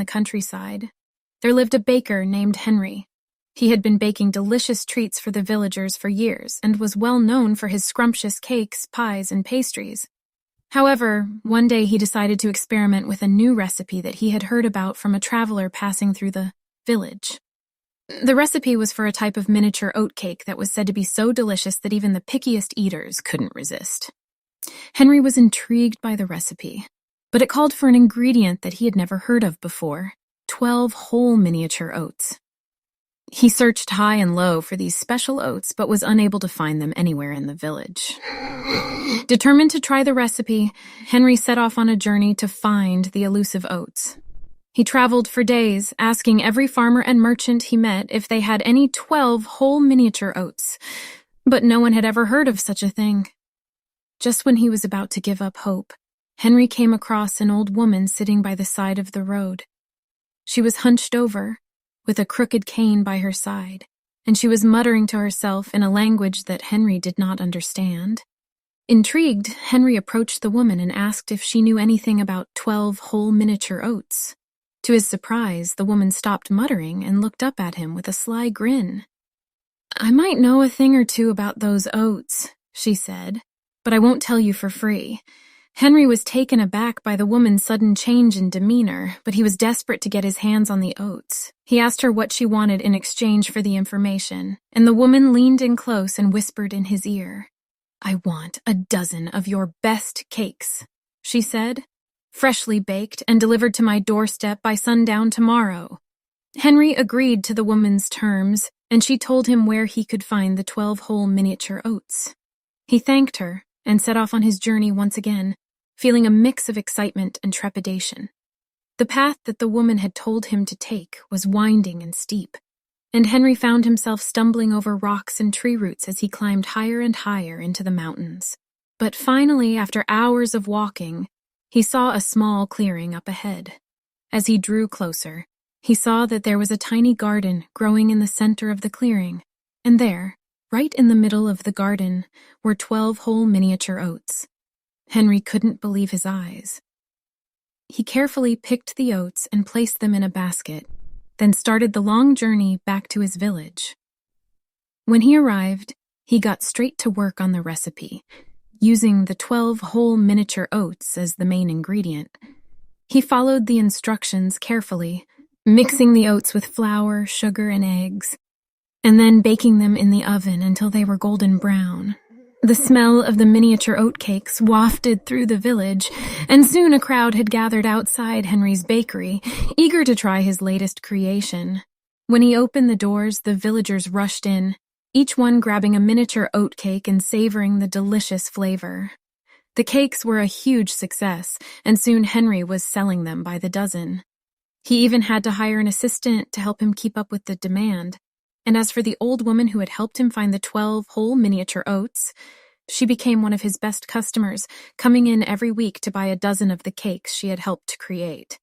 the countryside, there lived a baker named Henry. He had been baking delicious treats for the villagers for years and was well known for his scrumptious cakes, pies, and pastries. However, one day he decided to experiment with a new recipe that he had heard about from a traveler passing through the village. The recipe was for a type of miniature oat cake that was said to be so delicious that even the pickiest eaters couldn't resist. Henry was intrigued by the recipe, but it called for an ingredient that he had never heard of before: 12 whole miniature oats. He searched high and low for these special oats, but was unable to find them anywhere in the village. Determined to try the recipe, Henry set off on a journey to find the elusive oats. He traveled for days, asking every farmer and merchant he met if they had any 12 whole miniature oats, but no one had ever heard of such a thing. Just when he was about to give up hope, Henry came across an old woman sitting by the side of the road. She was hunched over, with a crooked cane by her side, and she was muttering to herself in a language that Henry did not understand. Intrigued, Henry approached the woman and asked if she knew anything about 12 whole miniature oats. To his surprise, the woman stopped muttering and looked up at him with a sly grin. "I might know a thing or two about those oats," she said, "but I won't tell you for free." Henry was taken aback by the woman's sudden change in demeanor, but he was desperate to get his hands on the oats. He asked her what she wanted in exchange for the information, and the woman leaned in close and whispered in his ear. "I want a dozen of your best cakes," she said, "freshly baked and delivered to my doorstep by sundown tomorrow." Henry agreed to the woman's terms, and she told him where he could find the 12 whole miniature oats. He thanked her and set off on his journey once again, feeling a mix of excitement and trepidation. The path that the woman had told him to take was winding and steep, and Henry found himself stumbling over rocks and tree roots as he climbed higher and higher into the mountains. But finally, after hours of walking, he saw a small clearing up ahead. As he drew closer, he saw that there was a tiny garden growing in the center of the clearing, and there, right in the middle of the garden, were 12 whole miniature oats. Henry couldn't believe his eyes. He carefully picked the oats and placed them in a basket, then started the long journey back to his village. When he arrived, he got straight to work on the recipe, using the 12 whole miniature oats as the main ingredient. He followed the instructions carefully, mixing the oats with flour, sugar, and eggs, and then baking them in the oven until they were golden brown. The smell of the miniature oat cakes wafted through the village, and soon a crowd had gathered outside Henry's bakery, eager to try his latest creation. When he opened the doors, the villagers rushed in, each one grabbing a miniature oat cake and savoring the delicious flavor. The cakes were a huge success, and soon Henry was selling them by the dozen. He even had to hire an assistant to help him keep up with the demand. And as for the old woman who had helped him find the 12 whole miniature oats, she became one of his best customers, coming in every week to buy a dozen of the cakes she had helped to create.